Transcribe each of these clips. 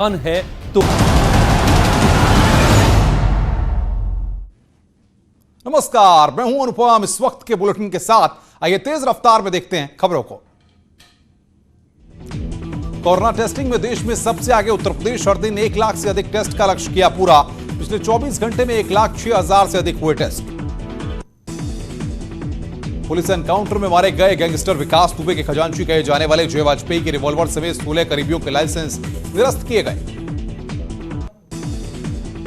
है तो नमस्कार, मैं हूं अनुपम। इस वक्त के बुलेटिन के साथ आइए तेज रफ्तार में देखते हैं खबरों को। कोरोना टेस्टिंग में देश में सबसे आगे उत्तर प्रदेश। हर दिन 1 लाख से अधिक टेस्ट का लक्ष्य किया पूरा। पिछले 24 घंटे में 1,06,000 से अधिक हुए टेस्ट। पुलिस एनकाउंटर में मारे गए गैंगस्टर विकास दुबे के खजांची कहे जाने वाले जय वाजपेयी के रिवॉल्वर समेत 16 करीबियों के लाइसेंस निरस्त किए गए।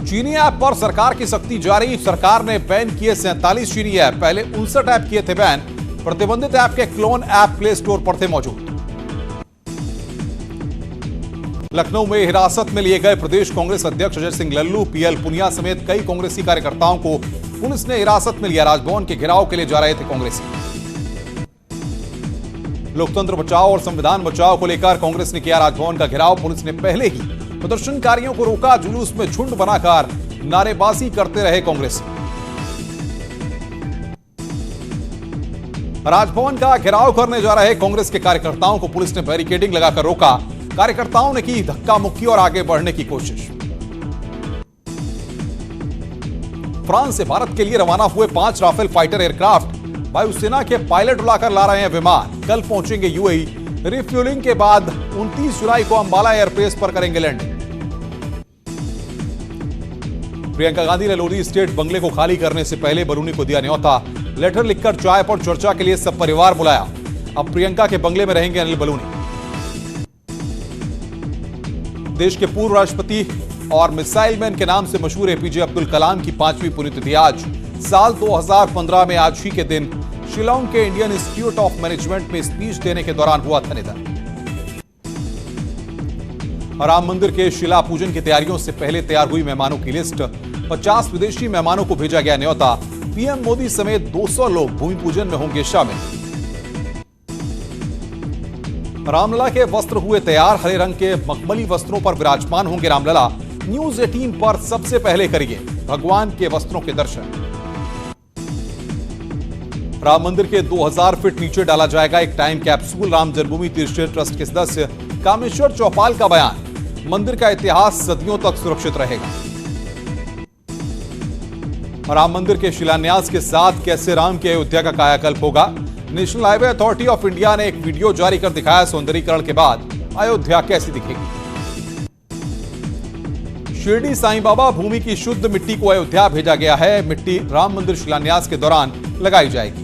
चीनी ऐप पर सरकार की सख्ती जारी। सरकार ने बैन किए 47 चीनी ऐप। पहले 59 ऐप किए थे बैन। प्रतिबंधित ऐप के क्लोन ऐप प्ले स्टोर पर थे मौजूद। लखनऊ में हिरासत में लिए गए प्रदेश कांग्रेस अध्यक्ष अजय सिंह लल्लू, पीएल पुनिया समेत कई कांग्रेसी कार्यकर्ताओं को पुलिस ने हिरासत में लिया। राजभवन के घेराव के लिए जा रहे थे कांग्रेसी। लोकतंत्र बचाओ और संविधान बचाओ को लेकर कांग्रेस ने किया राजभवन का घेराव। पुलिस ने पहले ही प्रदर्शनकारियों को रोका। जुलूस में झुंड बनाकर नारेबाजी करते रहे कांग्रेसी। राजभवन का घेराव करने जा रहे कांग्रेस के कार्यकर्ताओं को पुलिस ने बैरिकेडिंग लगाकर रोका। कार्यकर्ताओं ने की धक्का मुक्की और आगे बढ़ने की कोशिश। फ्रांस से भारत के लिए रवाना हुए 5 राफेल फाइटर एयरक्राफ्ट वायुसेना के पायलट उड़ाकर ला रहे हैं विमान। कल पहुंचेंगे यूएई। रिफ्यूलिंग के बाद 29 जुलाई को अंबाला एयरबेस पर करेंगे लैंडिंग। प्रियंका गांधी ने लोधी स्टेट बंगले को खाली करने से पहले बरूनी को दिया न्योता। लेटर लिखकर चाय पर चर्चा के लिए सब परिवार बुलाया। अब प्रियंका के बंगले में रहेंगे अनिल बलूनी। देश के पूर्व राष्ट्रपति और मिसाइल मैन के नाम से मशहूर एपीजे अब्दुल कलाम की 5वीं पुण्यतिथि आज। साल 2015 में आज ही के दिन शिलांग के इंडियन इंस्टीट्यूट ऑफ मैनेजमेंट में स्पीच देने के दौरान हुआ था निधन। राम मंदिर के शिला पूजन की तैयारियों से पहले तैयार हुई मेहमानों की लिस्ट। 50 विदेशी मेहमानों को भेजा गया न्योता। पीएम मोदी समेत 200 लोग भूमि पूजन में होंगे शामिल। रामलला के वस्त्र हुए तैयार। हरे रंग के मखमली वस्त्रों पर विराजमान होंगे रामलला। न्यूज 18 पर सबसे पहले करिए भगवान के वस्त्रों के दर्शन। राम मंदिर के 2000 फीट नीचे डाला जाएगा एक time capsule. Ram Janmabhoomi Teerth trust के सदस्य कामेश्वर चौपाल का बयान। मंदिर का इतिहास सदियों तक सुरक्षित रहेगा। राम मंदिर के शिलान्यास के साथ कैसे राम की अयोध्या का कायाकल्प होगा। National highway authority of India ने एक वीडियो जारी कर दिखाया सौंदर्यीकरण के बाद अयोध्या कैसी दिखेगी। शिरडी साईं बाबा भूमि की शुद्ध मिट्टी को अयोध्या भेजा गया है। मिट्टी राम मंदिर शिलान्यास के दौरान लगाई जाएगी।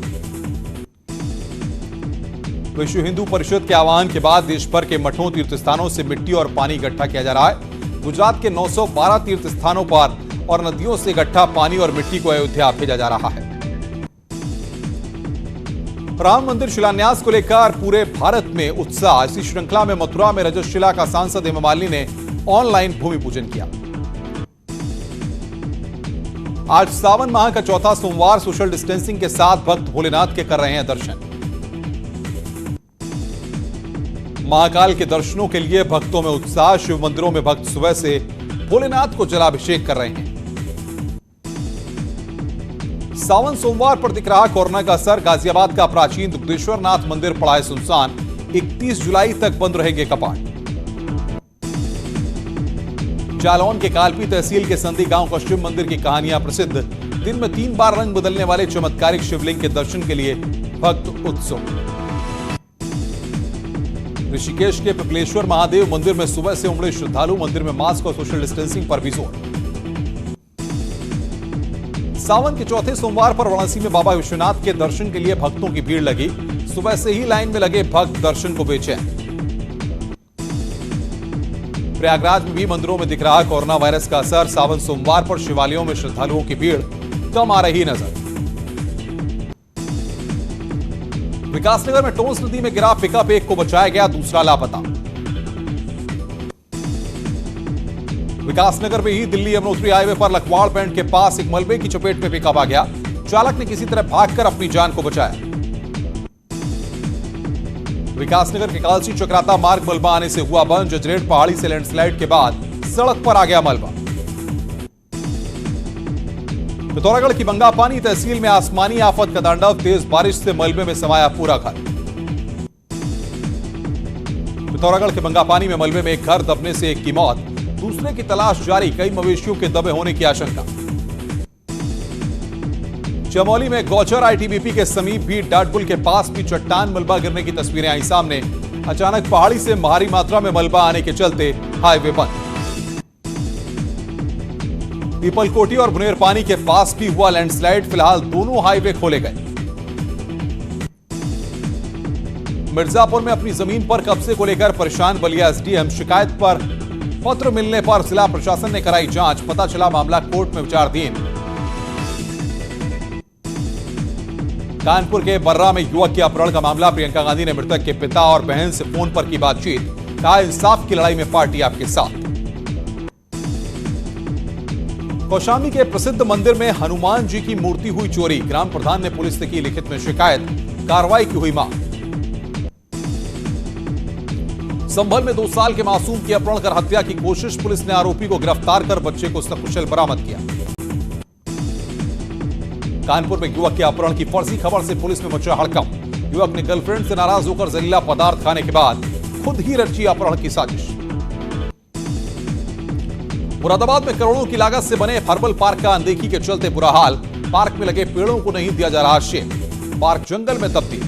विश्व हिंदू परिषद के आह्वान के बाद देश भर के मठों तीर्थ स्थानों से मिट्टी और पानी इकट्ठा किया जा रहा है। गुजरात के 912 तीर्थ स्थानों पर और नदियों से इकट्ठा पानी और मिट्टी को अयोध्या भेजा जा रहा है। राम मंदिर शिलान्यास को लेकर पूरे भारत में उत्साह। इसी श्रृंखला में मथुरा में रजतशिला का सांसद हेमा मालिनी ने ऑनलाइन भूमि पूजन किया। आज सावन माह का चौथा सोमवार। सोशल डिस्टेंसिंग के साथ भक्त भोलेनाथ के कर रहे हैं दर्शन। महाकाल के दर्शनों के लिए भक्तों में उत्साह। शिव मंदिरों में भक्त सुबह से भोलेनाथ को जलाभिषेक कर रहे हैं। सावन सोमवार पर दिख रहा कोरोना का असर। गाजियाबाद का प्राचीन दुग्धेश्वर नाथ मंदिर पड़ा है सुनसान। 31 जुलाई तक बंद रहेंगे कपाट। जालौन के कालपी तहसील के संदी गांव का शिव मंदिर की कहानियां प्रसिद्ध। दिन में 3 बार रंग बदलने वाले चमत्कारिक शिवलिंग के दर्शन के लिए भक्त उत्सुक। ऋषिकेश के पिपलेश्वर महादेव मंदिर में सुबह से उमड़े श्रद्धालु। मंदिर में मास्क और सोशल डिस्टेंसिंग पर भी जोर। सावन के चौथे सोमवार पर वाराणसी में बाबा विश्वनाथ के दर्शन के लिए भक्तों की भीड़ लगी। सुबह से ही लाइन में लगे भक्त दर्शन को बेचैन। प्रयागराज में भी मंदिरों में दिख रहा कोरोना वायरस का असर। सावन सोमवार पर शिवालयों में श्रद्धालुओं की भीड़ कम आ रही नजर। विकासनगर में टोंस नदी में गिरा पिकअप, एक को बचाया गया, दूसरा लापता। विकासनगर में ही दिल्ली यमुनोत्री हाईवे पर लखवाड़ बैंड के पास एक मलबे की चपेट में पिकअप आ गया। चालक ने किसी तरह भागकर अपनी जान को बचाया। विकासनगर के कालसी चक्राता मार्ग मलबा आने से हुआ बंद। जजरेट पहाड़ी से लैंडस्लाइड के बाद सड़क पर आ गया मलबा। पिथौरागढ़ की बंगापानी तहसील में आसमानी आफत का तांडव। तेज बारिश से मलबे में समाया पूरा घर। पिथौरागढ़ के बंगापानी में मलबे में एक घर दबने से एक की मौत। दूसरे की तलाश जारी, कई मवेशियों के दबे होने की आशंका। चमोली में गौचर आईटीबीपी के समीप भी डाटपुल के पास भी चट्टान मलबा गिरने की तस्वीरें आई सामने। अचानक पहाड़ी से भारी मात्रा में मलबा आने के चलते हाईवे बंद। पीपलकोटी और बुनेरपानी के पास भी हुआ लैंडस्लाइड, फिलहाल दोनों हाईवे खोले गए। मिर्जापुर में अपनी जमीन पर कब्जे को लेकर परेशान बलिया एसडीएम, शिकायत पर पत्र मिलने पर जिला प्रशासन ने कराई जांच, पता चला मामला कोर्ट में विचाराधीन। कानपुर के बर्रा में युवक के अपहरण का मामला, प्रियंका गांधी ने मृतक के पिता और बहन से फोन पर की बातचीत, कहा इंसाफ की लड़ाई में पार्टी आपके साथ। कौशाम्बी के प्रसिद्ध मंदिर में हनुमान जी की मूर्ति हुई चोरी, ग्राम प्रधान ने पुलिस से की लिखित में शिकायत, कार्रवाई की हुई मांग। संभल में 2 साल के मासूम की अपहरण कर हत्या की कोशिश, पुलिस ने आरोपी को गिरफ्तार कर बच्चे को सकुशल बरामद किया। कानपुर में युवक के अपहरण की फर्जी खबर से पुलिस में मचा हड़कंप, युवक ने गर्लफ्रेंड से नाराज होकर जहरीला पदार्थ खाने के बाद खुद ही रची अपहरण की साजिश। मुरादाबाद में करोड़ों की लागत से बने हर्बल पार्क का अनदेखी के चलते बुरा हाल, पार्क में लगे पेड़ों को नहीं दिया जा रहा शेप, पार्क जंगल में तब्दील।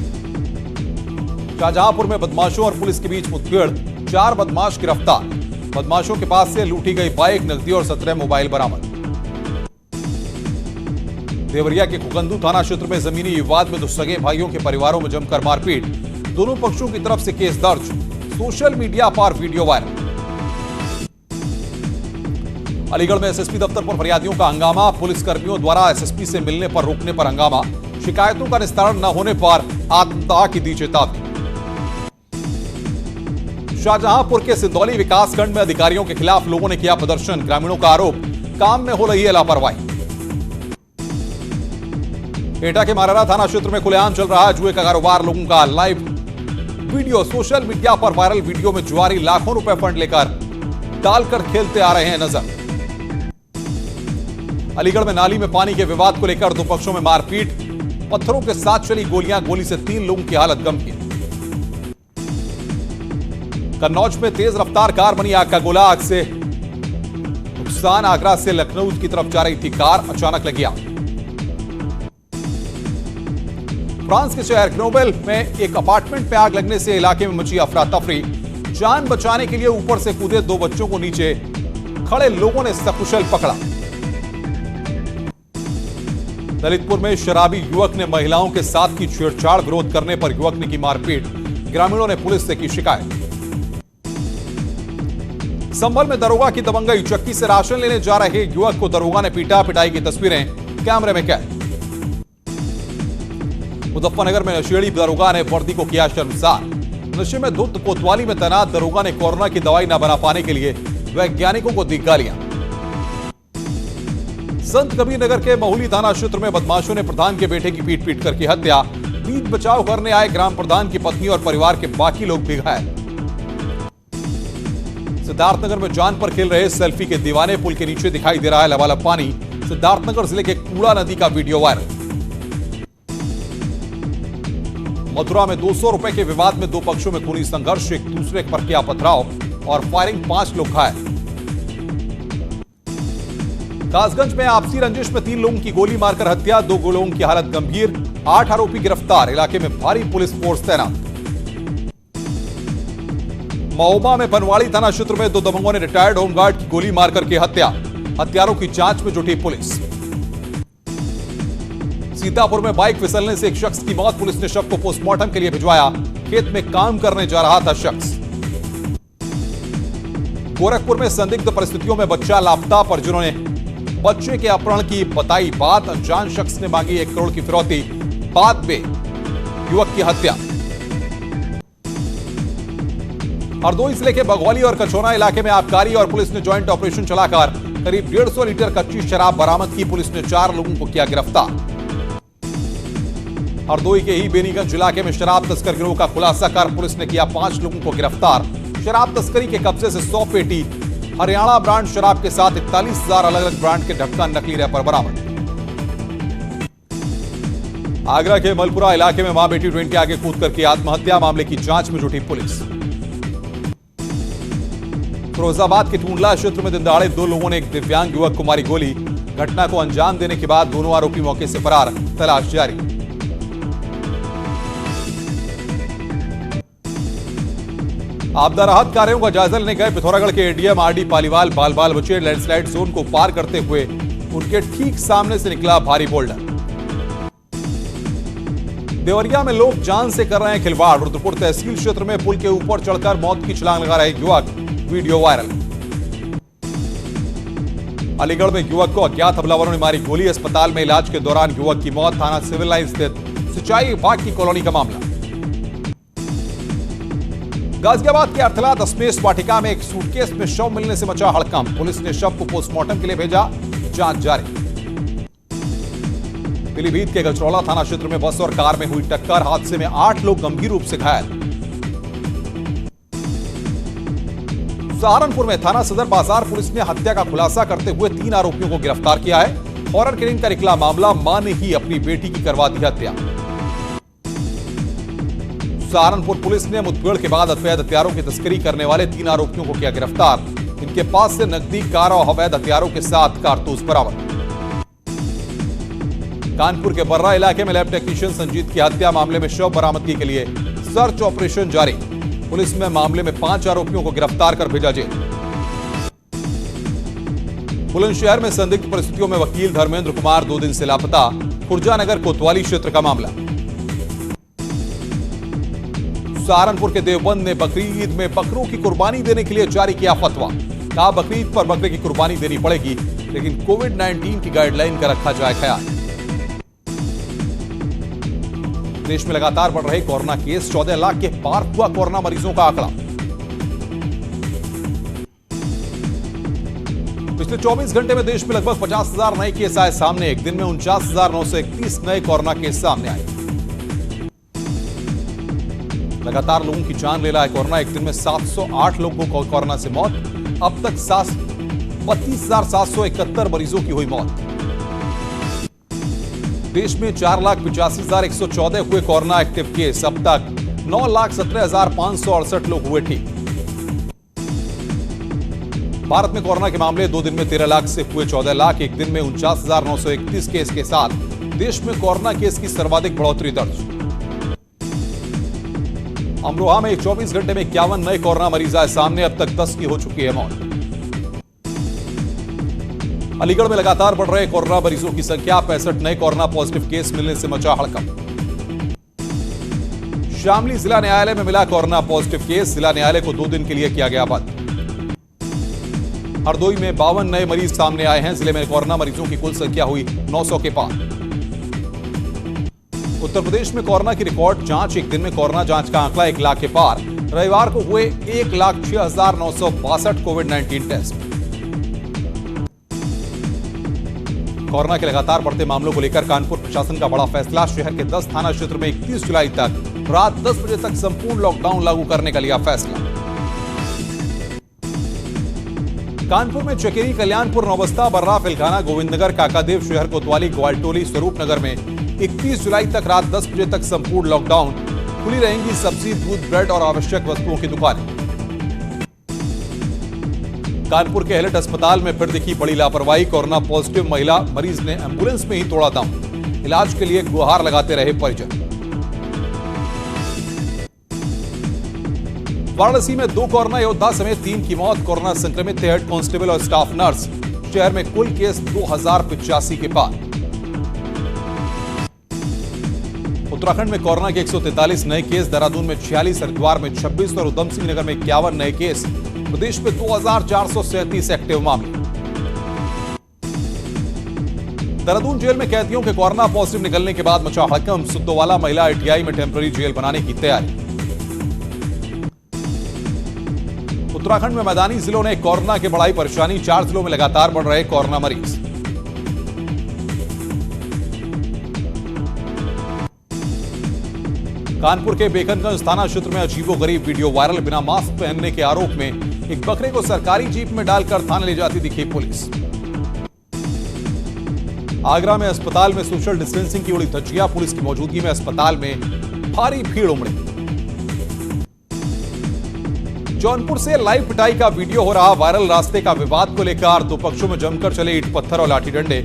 शाहजहांपुर में बदमाशों और पुलिस के बीच मुठभेड़, 4 बदमाश गिरफ्तार, बदमाशों के पास से लूटी गई बाइक, नकदी और 17 मोबाइल बरामद। देवरिया के कुकंदू थाना क्षेत्र में जमीनी विवाद में 2 सगे भाइयों के परिवारों में जमकर मारपीट, दोनों पक्षों की तरफ से केस दर्ज, सोशल मीडिया पर वीडियो वायरल। अलीगढ़ में एसएसपी दफ्तर पर फरियादियों का हंगामा, पुलिसकर्मियों द्वारा एसएसपी से मिलने पर रोकने पर हंगामा, शिकायतों का निस्तारण न होने पर आत्मदाह की दी चेतावनी। शाहजहांपुर के सिंदौली विकासखंड में अधिकारियों के खिलाफ लोगों ने किया प्रदर्शन, ग्रामीणों का आरोप काम में हो रही है लापरवाही। एटा के मारारा थाना क्षेत्र में खुलेआम चल रहा है जुए का कारोबार, लोगों का लाइव वीडियो, सोशल मीडिया पर वायरल वीडियो में जुआरी लाखों रुपए फंड लेकर डालकर खेलते आ रहे हैं नजर। अलीगढ़ में नाली में पानी के विवाद को लेकर 2 पक्षों में मारपीट, पत्थरों के साथ चली गोलियां, गोली से 3 लोगों की हालत गंभीर। कन्नौज में तेज रफ्तार कार बनी आग का गोला, आग से नुकसान, आगरा से लखनऊ की तरफ जा रही थी कार, अचानक लगी आग। फ्रांस के शहर ग्रेनोबल में एक अपार्टमेंट में आग लगने से इलाके में मची अफरा तफरी, जान बचाने के लिए ऊपर से कूदे 2 बच्चों को नीचे खड़े लोगों ने सकुशल पकड़ा। ललितपुर में शराबी युवक ने महिलाओं के साथ की छेड़छाड़, विरोध करने पर युवक ने की मारपीट, ग्रामीणों ने पुलिस से की शिकायत। संभल में दरोगा की दबंगई, चक्की से राशन लेने जा रहे युवक को दरोगा ने पीटा, पिटाई की तस्वीरें कैमरे में कैद। मुजफ्फरनगर में नशेड़ी दरोगा ने वर्दी को किया शर्मसार, नशे में धुत कोतवाली में तैनात दरोगा ने कोरोना की दवाई न बना पाने के लिए वैज्ञानिकों को दी गालियां। संत कबीर नगर के महुली थाना क्षेत्र में बदमाशों ने प्रधान के बेटे की पीट कर की हत्या, बीच बचाव करने आए ग्राम प्रधान की पत्नी और परिवार के बाकी लोग भी घायल। सिद्धार्थनगर में जान पर खेल रहे सेल्फी के दीवाने, पुल के नीचे दिखाई दे रहा है लबालब पानी, सिद्धार्थनगर जिले के कूड़ा नदी का वीडियो वायरल। मथुरा में 200 रुपए के विवाद में 2 पक्षों में खूनी संघर्ष, एक दूसरे पर किया पथराव और फायरिंग, 5 लोग घायल। कासगंज में आपसी रंजिश में 3 लोगों की गोली मारकर हत्या, 2 लोगों की हालत गंभीर, 8 आरोपी गिरफ्तार, इलाके में भारी पुलिस फोर्स तैनात। महोबा में बनवाड़ी थाना क्षेत्र में 2 दबंगों ने रिटायर्ड होमगार्ड की गोली मारकर की हत्या, हत्यारों की जांच में जुटी पुलिस। सीतापुर में बाइक फिसलने से एक शख्स की मौत, पुलिस ने शव को पोस्टमार्टम के लिए भिजवाया, खेत में काम करने जा रहा था शख्स। गोरखपुर में संदिग्ध परिस्थितियों में बच्चा लापता, परिजनों ने बच्चे के अपहरण की बताई बात, अनजान शख्स ने मांगी 1 करोड़ की फिरौती, बाद में युवक की हत्या। हरदोई जिले के बघौली और कचौना इलाके में आबकारी और पुलिस ने ज्वाइंट ऑपरेशन चलाकर करीब 150 लीटर कच्ची शराब बरामद की, पुलिस ने 4 लोगों को किया गिरफ्तार। हरदोई के ही बेनीगंज इलाके में शराब तस्कर गिरोह का खुलासा कर पुलिस ने किया 5 लोगों को गिरफ्तार, शराब तस्करी के कब्जे से 100 पेटी हरियाणा ब्रांड शराब के साथ 41,000 अलग अलग ब्रांड के ढक्कन, नकली रैपर बरामद। आगरा के मलपुरा इलाके में मां बेटी ट्रेन के आगे कूद करके आत्महत्या, मामले की जांच में जुटी पुलिस। फिरोजाबाद के टूंडला क्षेत्र में दिन दहाड़े दो लोगों ने एक दिव्यांग युवक को मारी गोली। घटना को अंजाम देने के बाद दोनों आरोपी मौके से फरार, तलाश जारी। आपदा राहत कार्यों का जायजा लेने गए पिथौरागढ़ के एडीएम आरडी पालीवाल बाल बाल बचे। लैंडस्लाइड जोन को पार करते हुए उनके ठीक सामने से निकला भारी बोल्डर। देवरिया में लोग जान से कर रहे हैं खिलवाड़। रुद्रपुर तहसील क्षेत्र में पुल के ऊपर चढ़कर मौत की छलांग लगा रहे युवक, वीडियो वायरल। अलीगढ़ में युवक को अज्ञात हमलावरों ने मारी गोली। अस्पताल में इलाज के दौरान युवक की मौत। थाना सिविल लाइन स्थित सिंचाई विभाग की कॉलोनी का मामला। गाजियाबाद के अर्थला दशमेश वाटिका में एक सूटकेस में शव मिलने से मचा हड़कंप। पुलिस ने शव को पोस्टमार्टम के लिए भेजा, जांच जारी। पीलीभीत के गजरौला थाना क्षेत्र में बस और कार में हुई टक्कर। हादसे में 8 लोग गंभीर रूप से घायल। सहारनपुर में थाना सदर बाजार पुलिस ने हत्या का खुलासा करते हुए 3 आरोपियों को गिरफ्तार किया है। हॉरर किलिंग का निकला मामला, मां ने ही अपनी बेटी की करवा दी हत्या। सहारनपुर पुलिस ने मुठभेड़ के बाद अवैध हथियारों की तस्करी करने वाले 3 आरोपियों को किया गिरफ्तार। इनके पास से नकदी, कार और अवैध हथियारों के साथ कारतूस बरामद। कानपुर के बर्रा इलाके में लैब टेक्नीशियन संजीत की हत्या मामले में शव बरामदगी के लिए सर्च ऑपरेशन जारी। पुलिस ने मामले में 5 आरोपियों को गिरफ्तार कर भेजा जेल। बुलंदशहर में संदिग्ध परिस्थितियों में वकील धर्मेंद्र कुमार 2 दिन से लापता। खुर्जानगर कोतवाली क्षेत्र का मामला। सहारनपुर के देवबंद ने बकरी ईद में बकरों की कुर्बानी देने के लिए जारी किया फतवा। कहा बकरी ईद पर बकरे की कुर्बानी देनी पड़ेगी, लेकिन कोविड-19 की गाइडलाइन का रखा जाए ख्याल। देश में लगातार बढ़ रहे कोरोना केस। 14 लाख के पार हुआ कोरोना मरीजों का आंकड़ा। पिछले 24 घंटे में देश में लगभग 50,000 नए केस आए सामने। एक दिन में 49,931 नए कोरोना केस सामने आए। लगातार लोगों की जान ले रहा है कोरोना। एक दिन में 708 लोगों को कोरोना से मौत। अब तक 32,771 मरीजों की हुई मौत। देश में 4,85,114 हुए कोरोना एक्टिव केस। अब तक 9,17,568 लोग हुए ठीक। भारत में कोरोना के मामले 2 दिन में 13 लाख से हुए 14 लाख। एक दिन में 49,931 केस के साथ देश में कोरोना केस की सर्वाधिक बढ़ोतरी दर्ज। अमरोहा में 24 घंटे में 51 नए कोरोना मरीज आए सामने। अब तक 10 की हो चुकी है मौत। अलीगढ़ में लगातार बढ़ रहे कोरोना मरीजों की संख्या। 65 नए कोरोना पॉजिटिव केस मिलने से मचा हड़कंप। शामली जिला न्यायालय में मिला कोरोना पॉजिटिव केस। जिला न्यायालय को 2 दिन के लिए किया गया बंद। हरदोई में 52 नए मरीज सामने आए हैं। जिले में कोरोना मरीजों की कुल संख्या हुई 900 के पार। उत्तर प्रदेश में कोरोना की रिकॉर्ड जांच। एक दिन में कोरोना जांच का आंकड़ा 1 लाख के पार। रविवार को हुए 1,06,962 कोविड-19 टेस्ट। कोरोना के लगातार बढ़ते मामलों को लेकर कानपुर प्रशासन का बड़ा फैसला। शहर के 10 थाना क्षेत्र में 31 जुलाई तक रात 10 बजे तक संपूर्ण लॉकडाउन लागू करने का लिया फैसला। कानपुर में चकेरी, कल्याणपुर, नौबस्ता, बर्रा, फिलखाना, गोविंदनगर, काकादेव, शहर कोतवाली, ग्वालटोली, स्वरूपनगर में 31 जुलाई तक रात 10 बजे तक संपूर्ण लॉकडाउन। खुली रहेंगी सब्जी, दूध, ब्रेड और आवश्यक वस्तुओं की दुकानें। कानपुर के हेलेट अस्पताल में फिर दिखी बड़ी लापरवाही। कोरोना पॉजिटिव महिला मरीज ने एंबुलेंस में ही तोड़ा दम। इलाज के लिए गुहार लगाते रहे परिजन। वाराणसी में 2 कोरोना योद्धा समेत 3 की मौत। कोरोना संक्रमित थे हेड कांस्टेबल और स्टाफ नर्स। शहर में कुल केस 2085 के पार। उत्तराखंड में कोरोना के 143 नए केस। देहरादून में 46, हरिद्वार में 26 और उधमसिंह नगर में 51 नए केस। प्रदेश में 2,437 एक्टिव मामले। देहरादून जेल में कैदियों के कोरोना पॉजिटिव निकलने के बाद मचा हड़कंप। सुद्दोवाला महिला आईटीआई में टेम्पररी जेल बनाने की तैयारी। उत्तराखंड में मैदानी जिलों ने कोरोना के बढ़ाई परेशानी। 4 जिलों में लगातार बढ़ रहे कोरोना मरीज। कानपुर के बेकनगंज थाना क्षेत्र में अजीबोगरीब वीडियो वायरल। बिना मास्क पहनने के आरोप में एक बकरे को सरकारी जीप में डालकर थाने ले जाती दिखी पुलिस। आगरा में अस्पताल में सोशल डिस्टेंसिंग की उड़ी धज्जियां। पुलिस की मौजूदगी में अस्पताल में भारी भीड़ उमड़ी। जौनपुर से लाइव पिटाई का वीडियो हो रहा वायरल। रास्ते का विवाद को लेकर दो पक्षों में जमकर चले ईंट पत्थर और लाठी डंडे।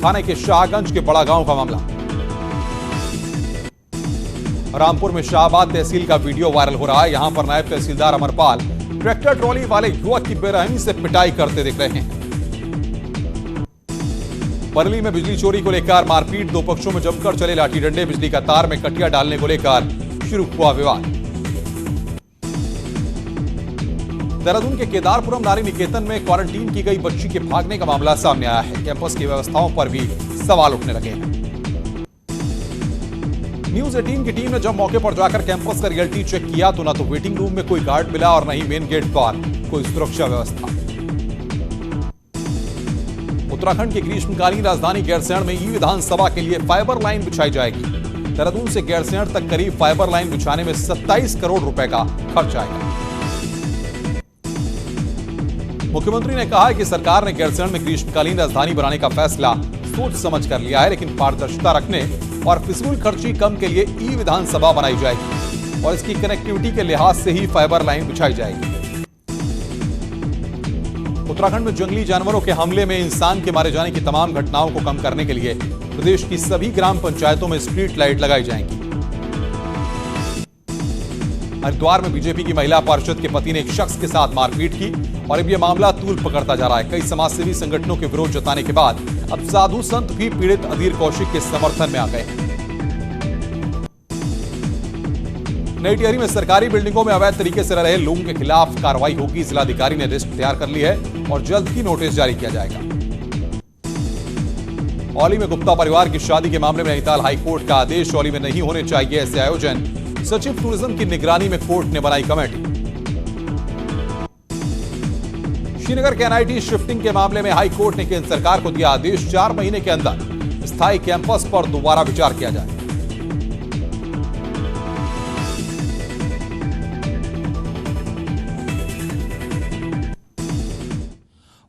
थाने के शाहगंज के बड़ा गांव का मामला। रामपुर में शाहबाद तहसील का वीडियो वायरल हो रहा है। यहां पर नायब तहसीलदार अमरपाल ट्रैक्टर ट्रॉली वाले युवक की बेरहमी से पिटाई करते दिख रहे हैं। बरेली में बिजली चोरी को लेकर मारपीट। दो पक्षों में जमकर चले लाठी डंडे। बिजली का तार में कटिया डालने को लेकर शुरू हुआ विवाद। देहरादून के केदारपुरम नारी निकेतन में क्वारंटीन की गई बच्ची के भागने का मामला सामने आया है। कैंपस की व्यवस्थाओं पर भी सवाल उठने लगे हैं। न्यूज 18 की टीम ने जब मौके पर जाकर कैंपस का रियलिटी चेक किया तो न तो वेटिंग रूम में कोई गार्ड मिला और न ही मेन गेट पर कोई सुरक्षा व्यवस्था। उत्तराखंड की ग्रीष्मकालीन राजधानी गैरसैंण में ई विधानसभा के लिए फाइबर लाइन बिछाई जाएगी। देहरादून से गैरसैंण तक करीब फाइबर लाइन बिछाने में 27 करोड़ रुपए का खर्च आएगा। मुख्यमंत्री ने कहा है कि सरकार ने गैरसैंण में ग्रीष्मकालीन राजधानी बनाने का फैसला सोच समझ कर लिया है, लेकिन पारदर्शिता रखने और फिजूल खर्ची कम के लिए ई विधानसभा बनाई जाएगी और इसकी कनेक्टिविटी के लिहाज से ही फाइबर लाइन बिछाई जाएगी। उत्तराखंड में जंगली जानवरों के हमले में इंसान के मारे जाने की तमाम घटनाओं को कम करने के लिए प्रदेश की सभी ग्राम पंचायतों में स्ट्रीट लाइट लगाई जाएंगी। हरिद्वार में बीजेपी की महिला पार्षद के पति ने एक शख्स के साथ मारपीट की और अब यह मामला तूल पकड़ता जा रहा है। कई समाजसेवी संगठनों के विरोध जताने के बाद अब साधु संत भी पीड़ित अधीर कौशिक के समर्थन में आ गए हैं। नई टिहरी में सरकारी बिल्डिंगों में अवैध तरीके से रह रहे लोगों के खिलाफ कार्रवाई होगी। जिलाधिकारी ने लिस्ट तैयार कर ली है और जल्द ही नोटिस जारी किया जाएगा। औली में गुप्ता परिवार की शादी के मामले में नैनीताल हाईकोर्ट का आदेश। औली में नहीं होने चाहिए ऐसे आयोजन। सचिव टूरिज्म की निगरानी में कोर्ट ने बनाई कमेटी। श्रीनगर के एनआईटी शिफ्टिंग के मामले में हाई कोर्ट ने केंद्र सरकार को दिया आदेश। 4 महीने के अंदर स्थायी कैंपस पर दोबारा विचार किया जाए।